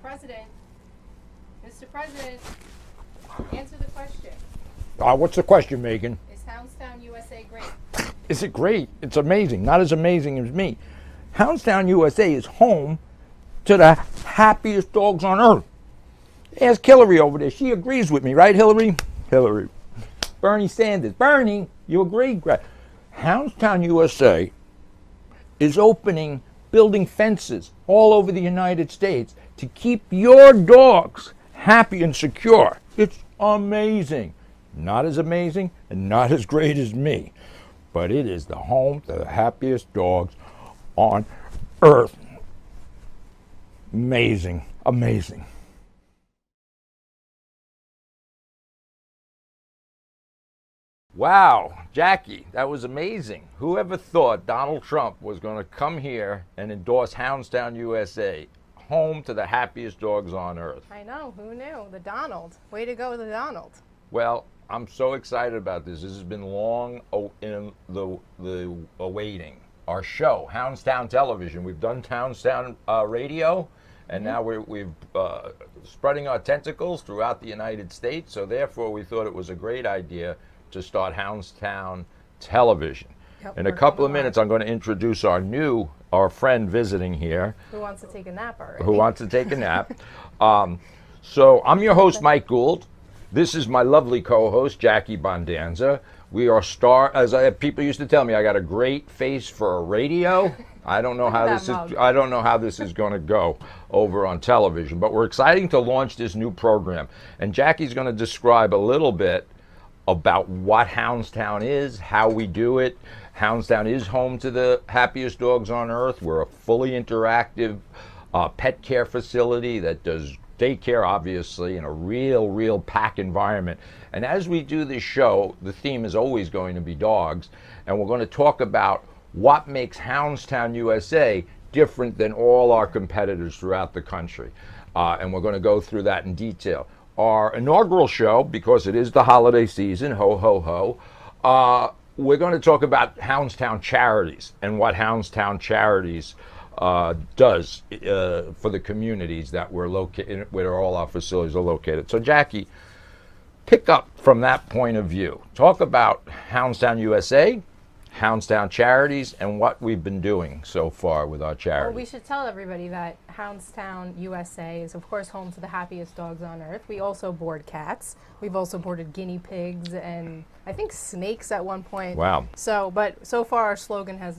President, Mr. President, answer the question. What's the question, Megan? Is Hounds Town, USA great? Is it great? It's amazing. Not as amazing as me. Hounds Town, USA is home to the happiest dogs on earth. Ask Hillary over there. She agrees with me, right, Hillary? Hillary. Bernie Sanders. Bernie, you agree? Hounds Town, USA is building fences all over the United States to keep your dogs happy and secure. It's amazing. Not as amazing and not as great as me, but it is the home to the happiest dogs on earth. Amazing, amazing. Wow, Jackie, that was amazing. Whoever thought Donald Trump was going to come here and endorse Hounds Town, USA, home to the happiest dogs on earth? I know, who knew? The Donald. Way to go, the Donald. Well, I'm so excited about this. This has been long in the awaiting. Our show, Hounds Town Television. We've done Hounds Town Radio, and now we're spreading our tentacles throughout the United States. So therefore, we thought it was a great idea to start Hounds Town Television. Yep, in a couple of minutes, I'm going to introduce our friend visiting here. Who wants to take a nap already? Who wants to take a nap. So I'm your host, Mike Gould. This is my lovely co-host, Jackie Bondanza. We are people used to tell me I got a great face for a radio. I don't know how this is going to go over on television, but we're excited to launch this new program. And Jackie's going to describe a little bit about what Hounds Town is, how we do it. Hounds Town is home to the happiest dogs on earth. We're a fully interactive pet care facility that does daycare, obviously, in a real pack environment. And as we do this show, the theme is always going to be dogs, and we're going to talk about what makes Hounds Town, USA different than all our competitors throughout the country. And we're going to go through that in detail. Our inaugural show, because it is the holiday season, ho, ho, ho, we're going to talk about Hounds Town Charities and what Hounds Town Charities does for the communities that we're located, where all our facilities are located. So, Jackie, pick up from that point of view. Talk about Hounds Town USA, Hounds Town Charities, and what we've been doing so far with our charities. Well, we should tell everybody that Hounds Town USA is, of course, home to the happiest dogs on earth. We also board cats. We've also boarded guinea pigs and I think snakes at one point. Wow. But so far our slogan has,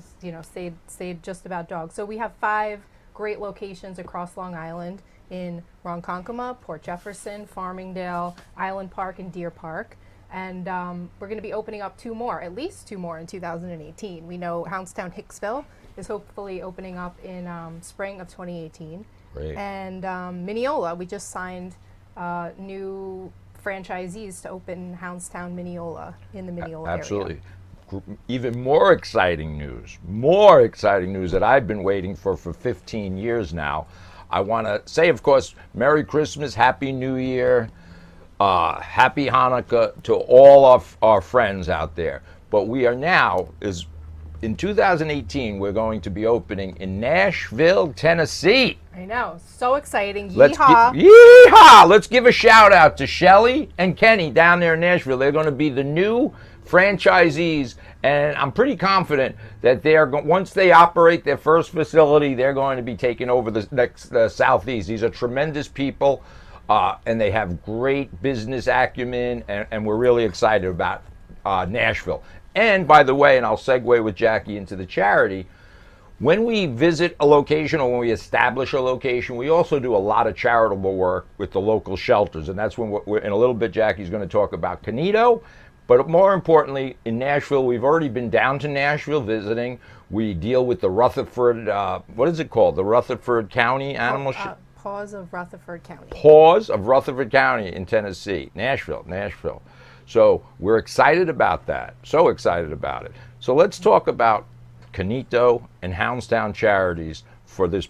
stayed just about dogs. So we have 5 great locations across Long Island in Ronkonkoma, Port Jefferson, Farmingdale, Island Park, and Deer Park. And we're going to be opening up at least two more in 2018. We know Hounds Town Hicksville is hopefully opening up in spring of 2018. Great. And Mineola, we just signed new franchisees to open Hounds Town Mineola in the Mineola area. Absolutely. Even more exciting news that I've been waiting for 15 years now. I want to say, of course, Merry Christmas, Happy New Year, Happy Hanukkah to all of our friends out there. But we are now, in 2018, we're going to be opening in Nashville, Tennessee. I know, so exciting. Yeehaw! Yeehaw! Let's give a shout out to Shelly and Kenny down there in Nashville. They're going to be the new franchisees, and I'm pretty confident that once they operate their first facility, they're going to be taking over the Southeast. These are tremendous people. And they have great business acumen, and we're really excited about Nashville. And by the way, and I'll segue with Jackie into the charity, when we visit a location or when we establish a location, we also do a lot of charitable work with the local shelters. And that's when in a little bit, Jackie's going to talk about Canito. But more importantly, in Nashville, we've already been down to Nashville visiting. We deal with the Rutherford, what is it called? The Rutherford County Animal Paws of Rutherford County. Paws of Rutherford County in Tennessee. Nashville. So we're excited about that. So excited about it. So let's talk about Canito and Hounds Town Charities for this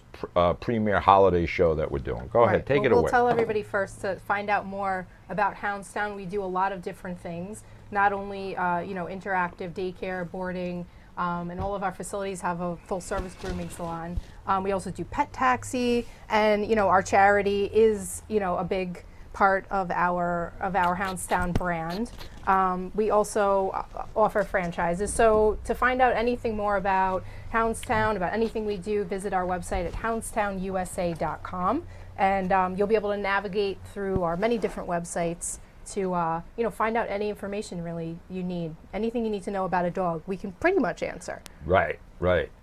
premier holiday show that we're doing. Go ahead, take it away. We'll tell everybody first to find out more about Hounds Town. We do a lot of different things, not only interactive daycare, boarding, and all of our facilities have a full-service grooming salon. We also do pet taxi, and our charity is a big part of our Hounds Town brand. We also offer franchises. So to find out anything more about Hounds Town, about anything we do, visit our website at houndstownusa.com, and you'll be able to navigate through our many different websites to find out any information really you need. Anything you need to know about a dog, we can pretty much answer. Right.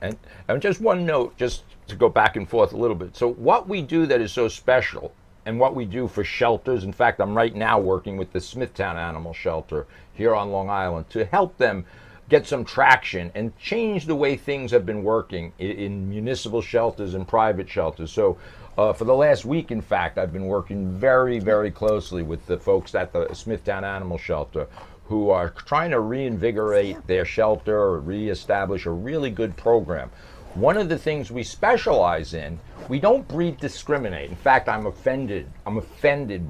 And just one note, just to go back and forth a little bit. So what we do that is so special, and what we do for shelters, in fact, I'm right now working with the Smithtown Animal Shelter here on Long Island to help them get some traction and change the way things have been working in municipal shelters and private shelters. So for the last week, in fact, I've been working very, very closely with the folks at the Smithtown Animal Shelter who are trying to reinvigorate their shelter or reestablish a really good program. One of the things we specialize in, we don't breed discriminate. In fact, I'm offended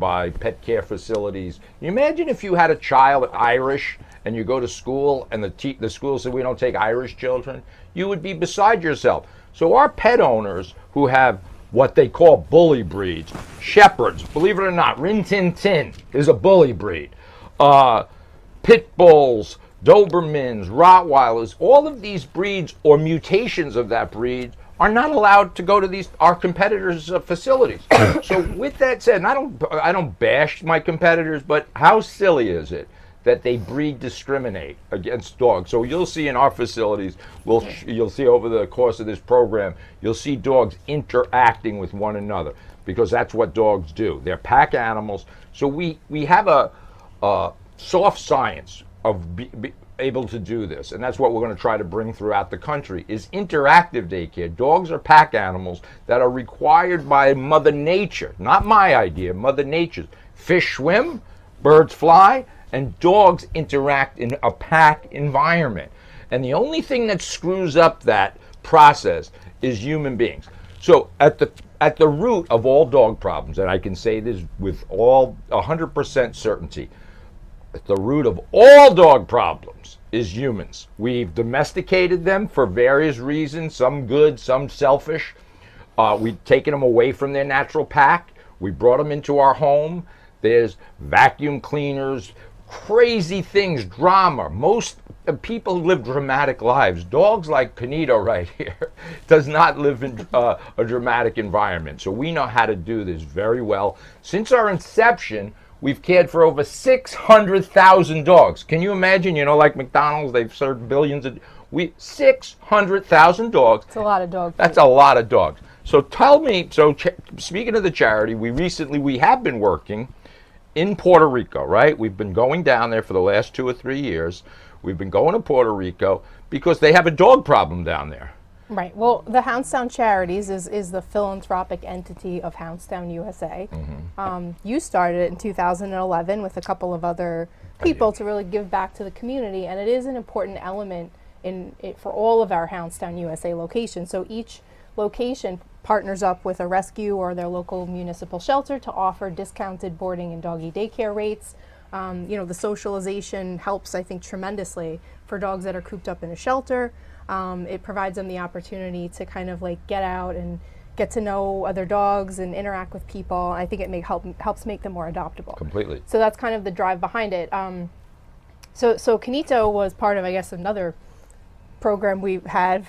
by pet care facilities. You imagine if you had a child Irish and you go to school and the school said we don't take Irish children, you would be beside yourself. So our pet owners who have what they call bully breeds, shepherds, believe it or not, Rin Tin Tin is a bully breed. Pit bulls, Dobermans, Rottweilers, all of these breeds or mutations of that breed are not allowed to go to our competitors' facilities. So with that said, and I don't bash my competitors, but how silly is it that they breed discriminate against dogs? So you'll see in our facilities, you'll see over the course of this program, you'll see dogs interacting with one another because that's what dogs do. They're pack animals. So we have a soft science of be able to do this, and that's what we're going to try to bring throughout the country is interactive daycare. Dogs are pack animals that are required by Mother Nature, not my idea, Mother Nature's. Fish swim, birds fly, and dogs interact in a pack environment. And the only thing that screws up that process is human beings. So at the root of all dog problems, and I can say this with all 100% certainty, at the root of all dog problems is humans. We've domesticated them for various reasons, some good, some selfish. We've taken them away from their natural pack. We brought them into our home. There's vacuum cleaners, crazy things, drama. Most people live dramatic lives. Dogs like Canito right here does not live in a dramatic environment. So we know how to do this very well. Since our inception, we've cared for over 600,000 dogs. Can you imagine, like McDonald's, they've served billions of, 600,000 dogs. It's a lot of dogs. That's a lot of dogs. So tell me, speaking of the charity, we have been working in Puerto Rico, right? We've been going down there for the last 2 or 3 years. We've been going to Puerto Rico because they have a dog problem down there. Right. Well, the Hounds Town Charities is the philanthropic entity of Hounds Town USA. Mm-hmm. You started it in 2011 with a couple of other people to really give back to the community, and it is an important element for all of our Hounds Town USA locations. So each location partners up with a rescue or their local municipal shelter to offer discounted boarding and doggy daycare rates. The socialization helps, I think, tremendously for dogs that are cooped up in a shelter. It provides them the opportunity to kind of like get out and get to know other dogs and interact with people. I think it helps make them more adoptable. Completely. So that's kind of the drive behind it. So Canito was part of, I guess, another program we had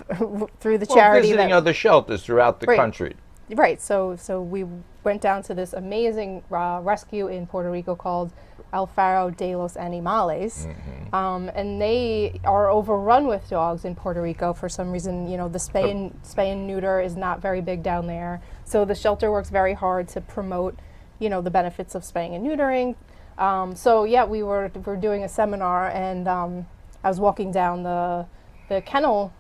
through the charity. Visiting other shelters throughout the country. Right. So we went down to this amazing rescue in Puerto Rico called El Faro de los Animales, and they are overrun with dogs in Puerto Rico for some reason. The spay and neuter is not very big down there, so the shelter works very hard to promote, the benefits of spaying and neutering. So yeah, we were doing a seminar, and I was walking down the kennel,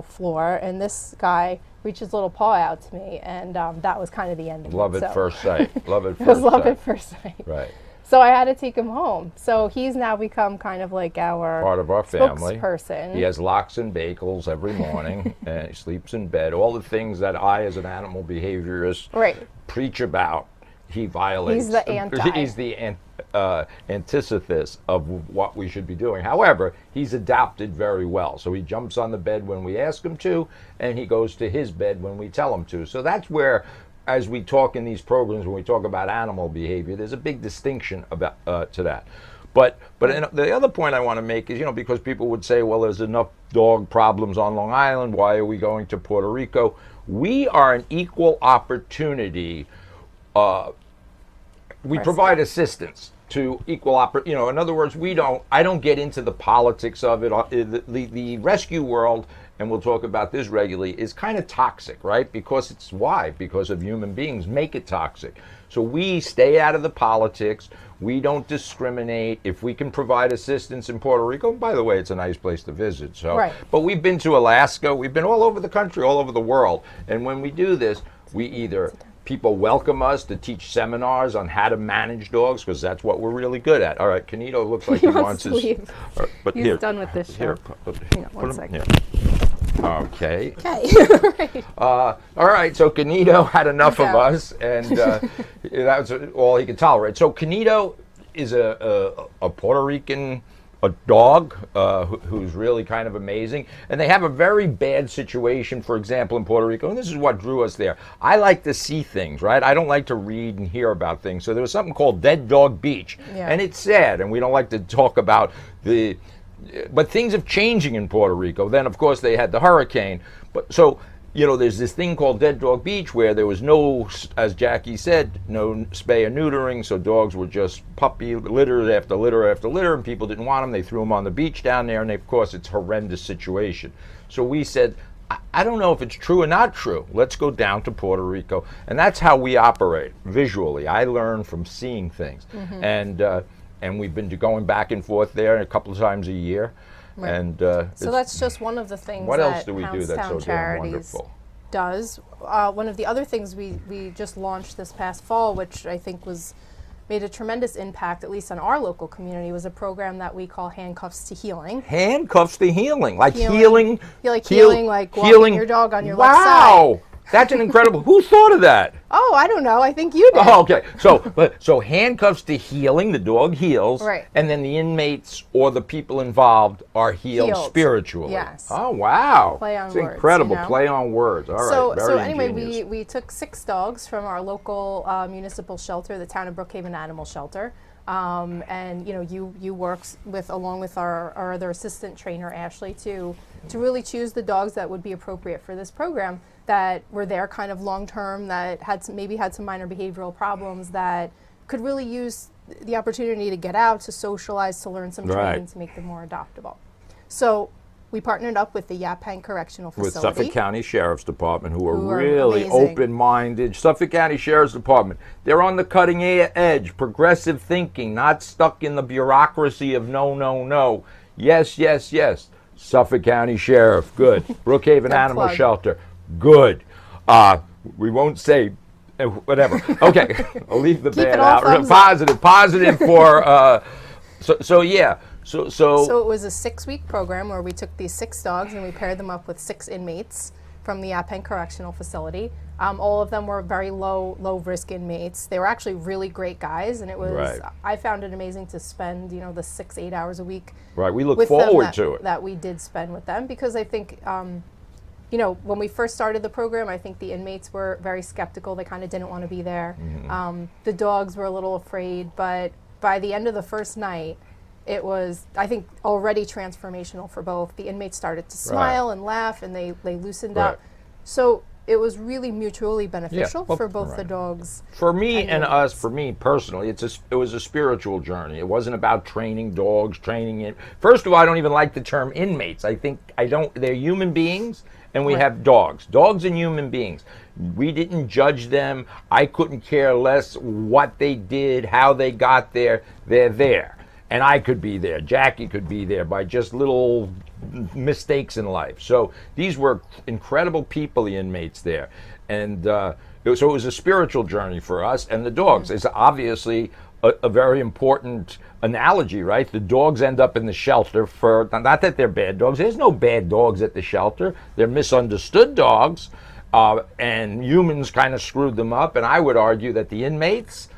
floor, and this guy reached his little paw out to me, and that was kind of the end of it. Love at first sight. Love at first sight. It was love at first sight. Right. So I had to take him home. So he's now become kind of like our part of our family. Spokesperson. He has lox and bagels every morning, and he sleeps in bed. All the things that I, as an animal behaviorist, preach about, he violates. He's the anti. He's the antithesis of what we should be doing. However, he's adapted very well. So he jumps on the bed when we ask him to, and he goes to his bed when we tell him to. So that's where, as we talk in these programs, when we talk about animal behavior, there's a big distinction about to that. But the other point I want to make is, because people would say, well, there's enough dog problems on Long Island, why are we going to Puerto Rico? We are an equal opportunity. We provide assistance to equal opportunity. In other words, I don't get into the politics of it. The rescue world, and we'll talk about this regularly, is kind of toxic, right? Because of human beings make it toxic. So we stay out of the politics. We don't discriminate. If we can provide assistance in Puerto Rico, by the way, it's a nice place to visit. So, right. But we've been to Alaska. We've been all over the country, all over the world. And when we do this, people welcome us to teach seminars on how to manage dogs, because that's what we're really good at. All right, Canito looks like he wants his... leave. But He's done with this show. Here, Hang on one second. Okay. Okay. All right, so Canito had enough of us, and that was all he could tolerate. So Canito is a Puerto Rican dog who's really kind of amazing, and they have a very bad situation, for example, in Puerto Rico, and this is what drew us there. I like to see things, right? I don't like to read and hear about things. So there was something called Dead Dog Beach, and it's sad, and we don't like to talk about but things are changing in Puerto Rico. Then, of course, they had the hurricane. But so, there's this thing called Dead Dog Beach where there was no, as Jackie said, no spay or neutering. So dogs were just puppy litter after litter after litter, and people didn't want them. They threw them on the beach down there, and of course, it's a horrendous situation. So we said, I don't know if it's true or not true. Let's go down to Puerto Rico. And that's how we operate visually. I learn from seeing things. Mm-hmm. And we've been going back and forth there a couple of times a year. Right. And so that's just one of the things what that else do we Hounds do that's Town so damn Charities wonderful? Does. One of the other things we just launched this past fall, which I think made a tremendous impact, at least on our local community, was a program that we call Handcuffs to Healing. Handcuffs to Healing, like healing. Healing, like walking your dog on your left side. Wow, that's an incredible. Who thought of that? Oh, I don't know. I think you did. Oh, okay. So Handcuffs to Healing, the dog heals, right? And then the inmates or the people involved are healed spiritually. Yes. Oh, wow. Play on it's words. Incredible. Play on words. All right. So anyway, we took 6 dogs from our local municipal shelter, the Town of Brookhaven Animal Shelter. And you work along with our other assistant trainer Ashley to really choose the dogs that would be appropriate for this program, that were there kind of long term, that maybe had some minor behavioral problems, that could really use the opportunity to get out, to socialize, to learn some training, to make them more adoptable. So we partnered up with the Yaphank Correctional Facility. With Suffolk County Sheriff's Department, who are really open-minded. Suffolk County Sheriff's Department, they're on the cutting edge, progressive thinking, not stuck in the bureaucracy of no, no, no. Yes, yes, yes. Suffolk County Sheriff, good. Brookhaven Animal Shelter, good. We won't say whatever. Okay, I'll leave the bad out. Positive for, yeah. So it was a 6-week program where we took these 6 dogs and we paired them up with 6 inmates from the Yaphank Correctional Facility. All of them were very low risk inmates. They were actually really great guys, and it was I found it amazing to spend the 6-8 hours a week. Right, we look forward to it. That we did spend with them, because I think when we first started the program, I think the inmates were very skeptical. They kind of didn't want to be there. Mm-hmm. The dogs were a little afraid, but by the end of the first night, it was, I think, already transformational for both. The inmates started to smile and laugh, and they loosened up. So it was really mutually beneficial for both the dogs. For me and us, for me personally, it was a spiritual journey. It wasn't about training dogs, First of all, I don't even like the term inmates. They're human beings, and we have dogs. Dogs and human beings. We didn't judge them. I couldn't care less what they did, how they got there. They're there. And I could be there. Jackie could be there by just little mistakes in life. So these were incredible people, the inmates there. And so it was a spiritual journey for us. And the dogs is obviously a very important analogy, right? The dogs end up in the shelter for, not that they're bad dogs. There's no bad dogs at the shelter. They're misunderstood dogs. And humans kind of screwed them up. And I would argue that the inmates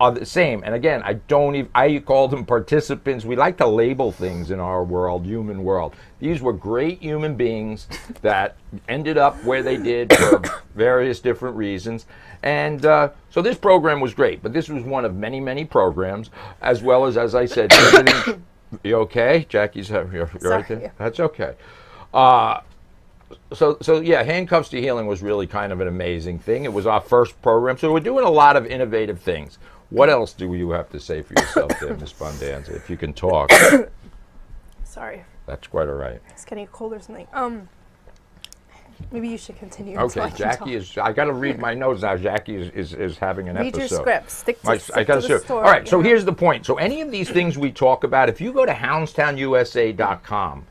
are the same. And again, I don't even, I call them participants. We like to label things in our world, human world. These were great human beings that ended up where they did for various different reasons. And so this program was great, but this was one of many, many programs, as well as I said, you okay? Jackie's, you're right there? That's okay. So yeah, Handcuffs to Healing was really kind of an amazing thing. It was our first program, so we're doing a lot of innovative things. What else do you have to say for yourself there, Ms. Bondanza, if you can talk? Sorry. That's quite all right. It's getting cold or something. Maybe you should continue. Okay, Jackie is, I got to read my notes now. Jackie is having an episode. Read your script. Stick to the story. All right, so here's the point. So any of these things we talk about, if you go to houndstownusa.com,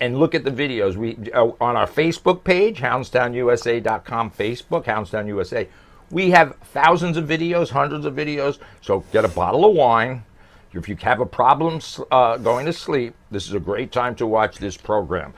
and look at the videos. We on our Facebook page, houndstownusa.com, Facebook, Houndstown USA. We have thousands of videos, hundreds of videos. So get a bottle of wine. If you have a problem going to sleep, this is a great time to watch this program.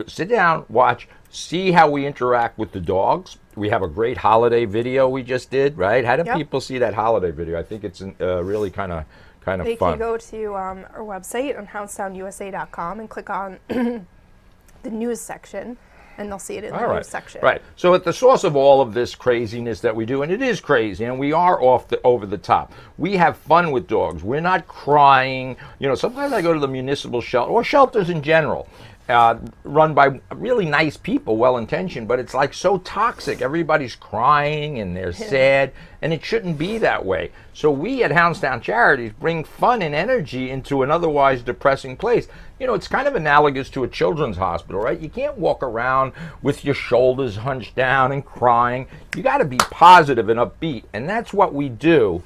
Sit down, watch, see how we interact with the dogs. We have a great holiday video we just did, right? How do people see that holiday video? I think it's really kind of fun. They can go to our website on houndstownusa.com and click on the news section, and they'll see it in the news section. Right. So at the source of all of this craziness that we do, and it is crazy, and we are over the top. We have fun with dogs. We're not crying. You know, sometimes I go to the municipal shelter, or shelters in general, run by really nice people, well-intentioned, but it's like so toxic. Everybody's crying and they're sad, and it shouldn't be that way. So we at Hounds Town Charities bring fun and energy into an otherwise depressing place. You know, it's kind of analogous to a children's hospital, right? You can't walk around with your shoulders hunched down and crying. You got to be positive and upbeat, and that's what we do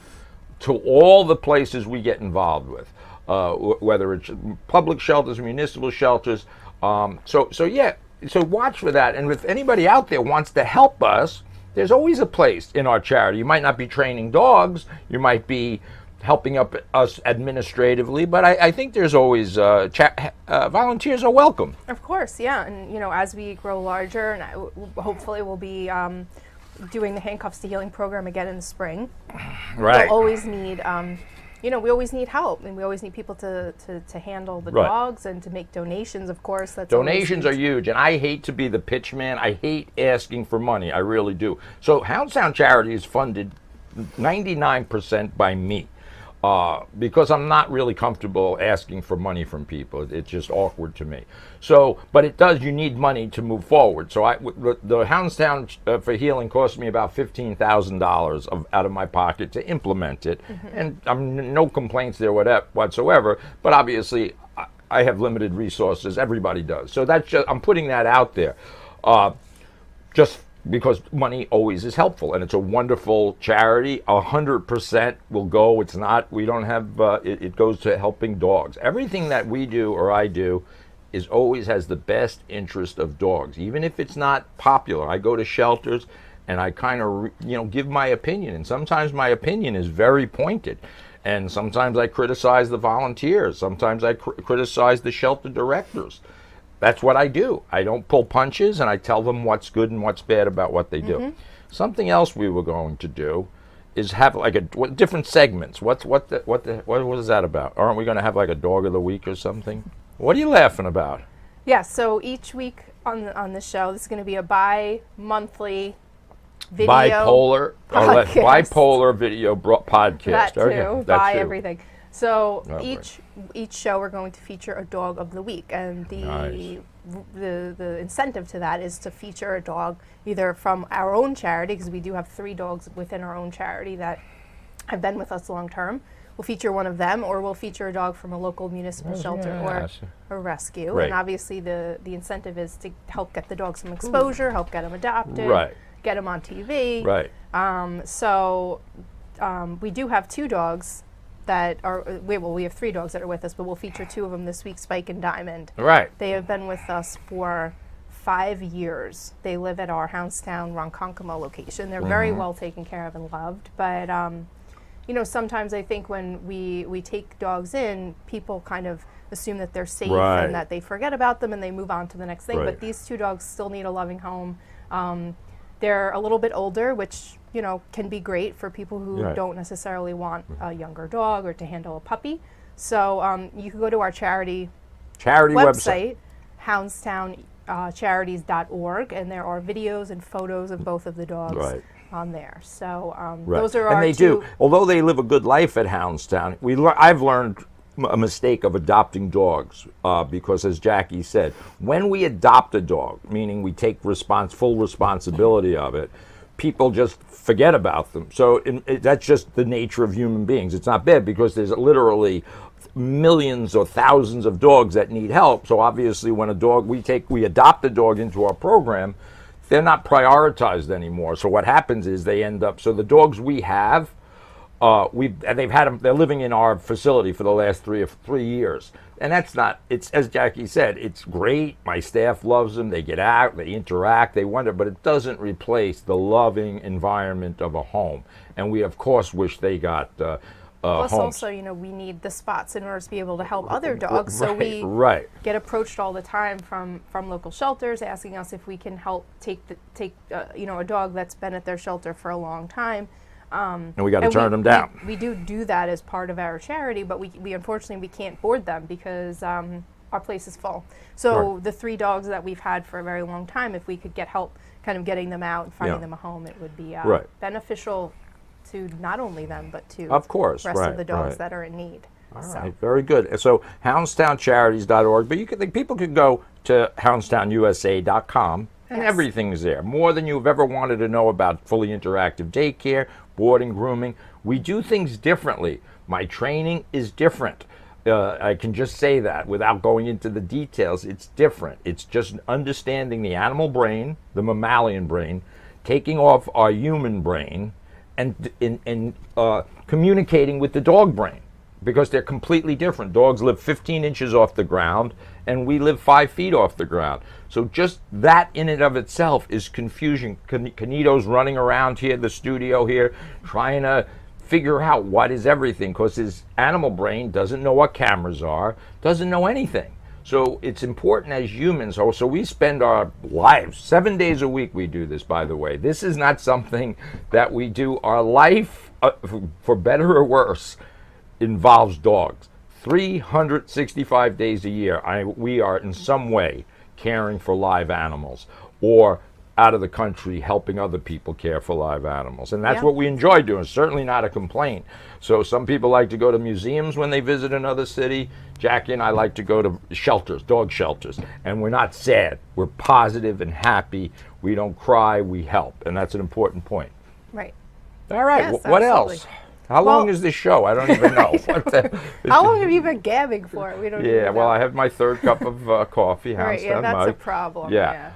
to all the places we get involved with, whether it's public shelters, municipal shelters. So watch for that. And if anybody out there wants to help us, there's always a place in our charity. You might not be training dogs, you might be helping us administratively, but I think there's always volunteers are welcome. Of course, yeah. And you know, as we grow larger, and hopefully we'll be doing the Handcuffs to Healing program again in the spring. Right. We'll always need you know, we always need help, and we always need people to handle the dogs and to make donations, of course. Donations are huge, and I hate to be the pitch man. I hate asking for money. I really do. So Hounds Town Charity is funded 99% by me. Because I'm not really comfortable asking for money from people. It's just awkward to me. So, but it does, you need money to move forward. So the Hounds Town for Healing cost me about $15,000 out of my pocket to implement it. And no complaints there whatsoever, but obviously I have limited resources. Everybody does. So that's just, I'm putting that out there. Just because money always is helpful, and it's a wonderful charity. 100% will go. It's not, we don't have, it goes to helping dogs. Everything that we do or I do is always has the best interest of dogs, even if it's not popular. I go to shelters and I kind of, give my opinion, and sometimes my opinion is very pointed. And sometimes I criticize the volunteers. Sometimes I criticize the shelter directors. That's what I do. I don't pull punches, and I tell them what's good and what's bad about what they do. Something else we were going to do is have like different segments. What was that about? Aren't we going to have like a dog of the week or something? What are you laughing about? Yeah. So each week on the show, this is going to be a bi-monthly video bipolar video podcast. That too. Okay, By everything. So each show we're going to feature a dog of the week, and the incentive to that is to feature a dog either from our own charity, because we do have 3 dogs within our own charity that have been with us long term. We'll feature one of them, or we'll feature a dog from a local municipal shelter or a rescue. Right. And obviously the incentive is to help get the dog some exposure, help get them adopted, get them on TV. Right. We do have 2 dogs that are, we have 3 dogs that are with us, but we'll feature 2 of them this week, Spike and Diamond. Right. They have been with us for 5 years. They live at our Hounds Town Ronkonkoma location. They're very well taken care of and loved, but sometimes I think when we take dogs in, people kind of assume that they're safe and that they forget about them and they move on to the next thing, but these 2 dogs still need a loving home. They're a little bit older, which you know, can be great for people who Right. don't necessarily want a younger dog or to handle a puppy. So you can go to our charity website, houndstowncharities.org, and there are videos and photos of both of the dogs Right. on there. So Right. those are and our they two. do. Although they live a good life at Houndstown, I've learned a mistake of adopting dogs because, as Jackie said, when we adopt a dog, meaning we take full responsibility of it, people just forget about them. So that's just the nature of human beings. It's not bad because there's literally millions or thousands of dogs that need help. So obviously, when we adopt a dog into our program, they're not prioritized anymore. So what happens is they end up. So the dogs we have, they're living in our facility for the last 3 years, and that's not. It's, as Jackie said, it's great. My staff loves them. They get out, they interact, they wonder, but it doesn't replace the loving environment of a home. And we of course wish they got. Plus, homes. also, you know, we need the spots in order to be able to help other dogs. So we get approached all the time from local shelters asking us if we can help take you know, a dog that's been at their shelter for a long time. And we got to turn them down. We do that as part of our charity, but we unfortunately we can't board them because our place is full. So Right. the 3 dogs that we've had for a very long time, if we could get help kind of getting them out and finding Yeah. them a home, it would be Right. beneficial to not only them, but to Of course, the rest right, of the dogs right. that are in need. All So- right, very good. So houndstowncharities.org, but people could go to houndstownusa.com and Yes. everything's there. More than you've ever wanted to know about fully interactive daycare, boarding, grooming. We do things differently. My training is different. I can just say that without going into the details. It's different. It's just understanding the animal brain, the mammalian brain, taking off our human brain, and communicating with the dog brain, because they're completely different. Dogs live 15 inches off the ground, and we live 5 feet off the ground. So just that in and of itself is confusion. Canito's running around here, the studio here, trying to figure out what is everything, because his animal brain doesn't know what cameras are, doesn't know anything. So it's important as humans. So we spend our lives, 7 days a week we do this, by the way. This is not something that we do. Our life, for better or worse, involves dogs. 365 days a year, we are in some way caring for live animals, or out of the country helping other people care for live animals. And that's what we enjoy doing. Certainly not a complaint. So some people like to go to museums when they visit another city. Jackie and I like to go to shelters, dog shelters. And we're not sad. We're positive and happy. We don't cry. We help. And that's an important point. Right. All right. Yes, What absolutely. else? How long is this show? I don't even know. How long have you been gabbing for? We don't. Yeah, even well, know. I have my 3rd cup of coffee. Right, yeah, Houndstown that's mug. a problem. Yeah.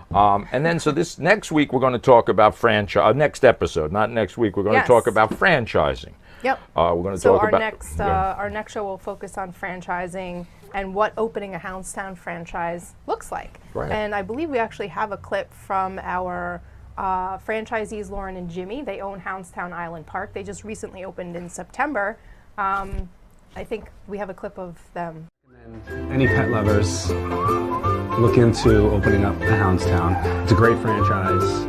And then, so this next week, we're going to talk about franchise. Next episode, not next week, we're going to talk about franchising. Yep. We're going to So talk our about our next show will focus on franchising and what opening a Houndstown franchise looks like. Right. And I believe we actually have a clip from our franchisees, Lauren and Jimmy. They own Houndstown Island Park. They just recently opened in September. I think we have a clip of them. Any pet lovers look into opening up a Houndstown. It's a great franchise.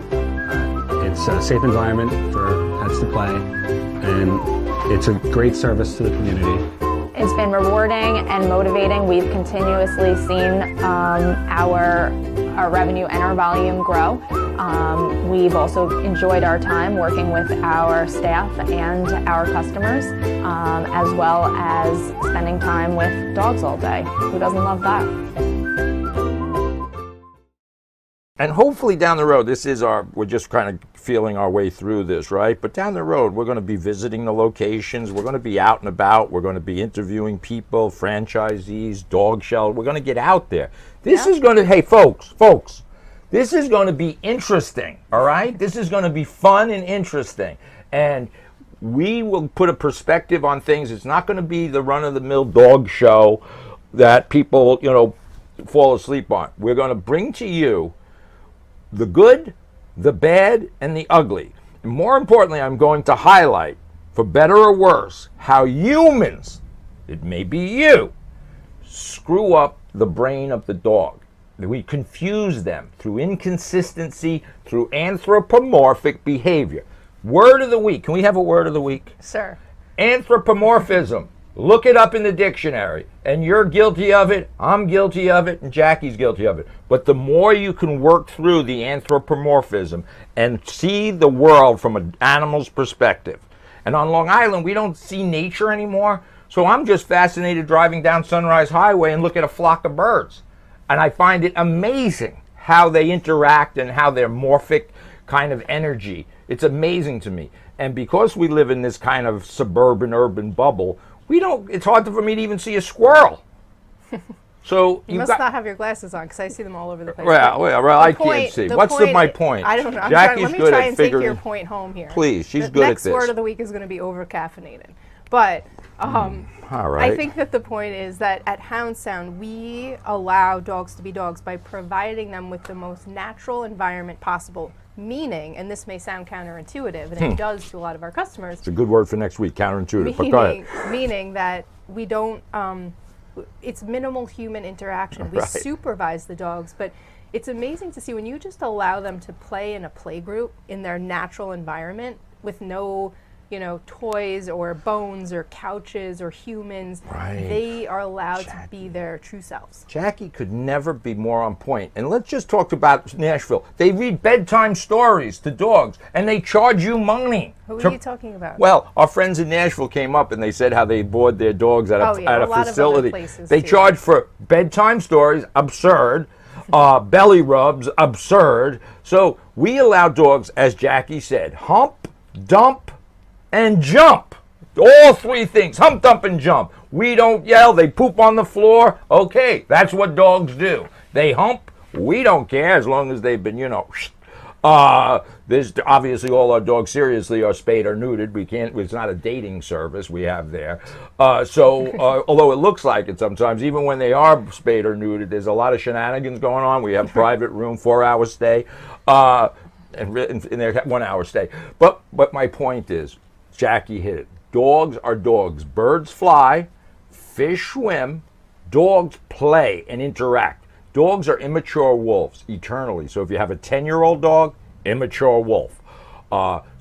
It's a safe environment for pets to play, and it's a great service to the community. It's been rewarding and motivating. We've continuously seen our revenue and our volume grow. We've also enjoyed our time working with our staff and our customers, as well as spending time with dogs all day. Who doesn't love that? And hopefully down the road, we're just kind of feeling our way through this, right? But down the road, we're going to be visiting the locations. We're going to be out and about. We're going to be interviewing people, franchisees, dog shelter. We're going to get out there. This is going to, hey, folks, this is going to be interesting, all right? This is going to be fun and interesting. And we will put a perspective on things. It's not going to be the run-of-the-mill dog show that people, fall asleep on. We're going to bring to you the good, the bad, and the ugly. And more importantly, I'm going to highlight, for better or worse, how humans, it may be you, screw up the brain of the dog. We confuse them through inconsistency, through anthropomorphic behavior. Word of the week. Can we have a word of the week? Sir. Anthropomorphism. Look it up in the dictionary. And you're guilty of it, I'm guilty of it, and Jackie's guilty of it. But the more you can work through the anthropomorphism and see the world from an animal's perspective. And on Long Island, we don't see nature anymore. So I'm just fascinated driving down Sunrise Highway and look at a flock of birds. And I find it amazing how they interact and how they're morphic kind of energy. It's amazing to me. And because we live in this kind of suburban urban bubble, it's hard for me to even see a squirrel. So you must not have your glasses on, because I see them all over the place. Well, I can't see. What's my point? I don't know. Jackie's let me good try at and figuring. take your point home here. Please, she's good at this. Next word of the week is going to be over-caffeinated. But all right. I think that the point is that at Hounds Town, we allow dogs to be dogs by providing them with the most natural environment possible. Meaning, and this may sound counterintuitive, and it does to a lot of our customers. It's a good word for next week, counterintuitive. But go ahead. Meaning that we don't, it's minimal human interaction. We supervise the dogs, but it's amazing to see when you just allow them to play in a play group in their natural environment with no, toys or bones or couches or humans. They are allowed to be their true selves. Jackie could never be more on point. And let's just talk about Nashville. They read bedtime stories to dogs, and they charge you money. Who are you talking about? Well, our friends in Nashville came up and they said how they board their dogs at a facility. They charge for bedtime stories, absurd. Belly rubs, absurd. So we allow dogs, as Jackie said, hump, dump, and jump. All three things, hump, dump, and jump. We don't yell, they poop on the floor. Okay, that's what dogs do. They hump, we don't care as long as they've been, there's obviously all our dogs seriously are spayed or neutered. We can't, it's not a dating service we have there. Although it looks like it sometimes, even when they are spayed or neutered, there's a lot of shenanigans going on. We have private room, 4-hour stay, and in their 1-hour stay. But my point is, Jackie hit it. Dogs are dogs. Birds fly, fish swim, dogs play and interact. Dogs are immature wolves eternally. So if you have a 10-year-old dog, immature wolf.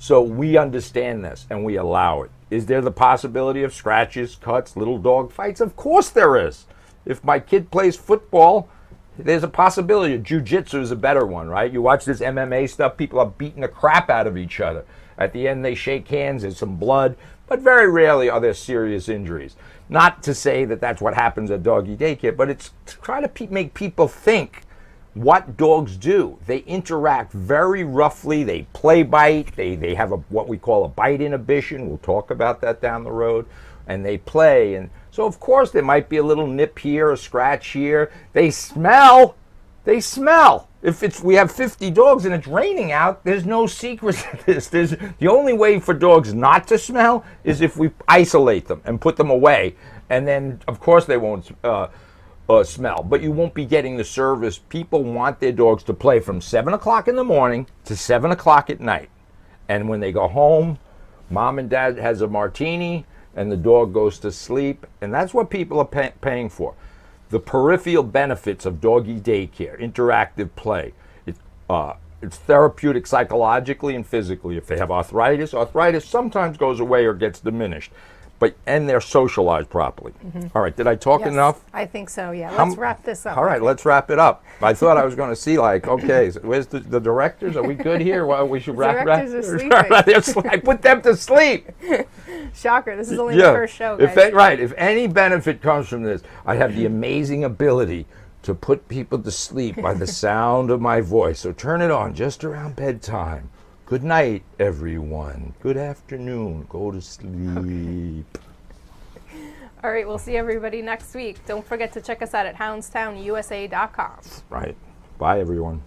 So we understand this and we allow it. Is there the possibility of scratches, cuts, little dog fights? Of course there is. If my kid plays football, there's a possibility. Jiu-jitsu is a better one, right? You watch this MMA stuff, people are beating the crap out of each other. At the end, they shake hands, there's some blood, but very rarely are there serious injuries. Not to say that that's what happens at doggy daycare, but it's to try to make people think what dogs do. They interact very roughly, they play bite, they have what we call a bite inhibition. We'll talk about that down the road. And they play, and so of course there might be a little nip here, a scratch here. They smell. If we have 50 dogs and it's raining out, there's no secret to this. The only way for dogs not to smell is if we isolate them and put them away, and then of course they won't smell. But you won't be getting the service. People want their dogs to play from 7 o'clock in the morning to 7 o'clock at night, and when they go home, mom and dad has a martini and the dog goes to sleep, and that's what people are paying for. The peripheral benefits of doggy daycare, interactive play. It's therapeutic psychologically and physically. If they have arthritis sometimes goes away or gets diminished. And they're socialized properly. All right, did I talk enough? I think so, yeah. Let's wrap this up. All right, let's wrap it up. I thought I was going to see okay, where's the directors? Are we good here? Well, we should wrap. Directors are sleeping. I put them to sleep. Shocker, this is only the first show, guys. If any benefit comes from this, I have the amazing ability to put people to sleep by the sound of my voice. So turn it on just around bedtime. Good night, everyone. Good afternoon. Go to sleep. All right, we'll see everybody next week. Don't forget to check us out at houndstownusa.com. Right. Bye, everyone.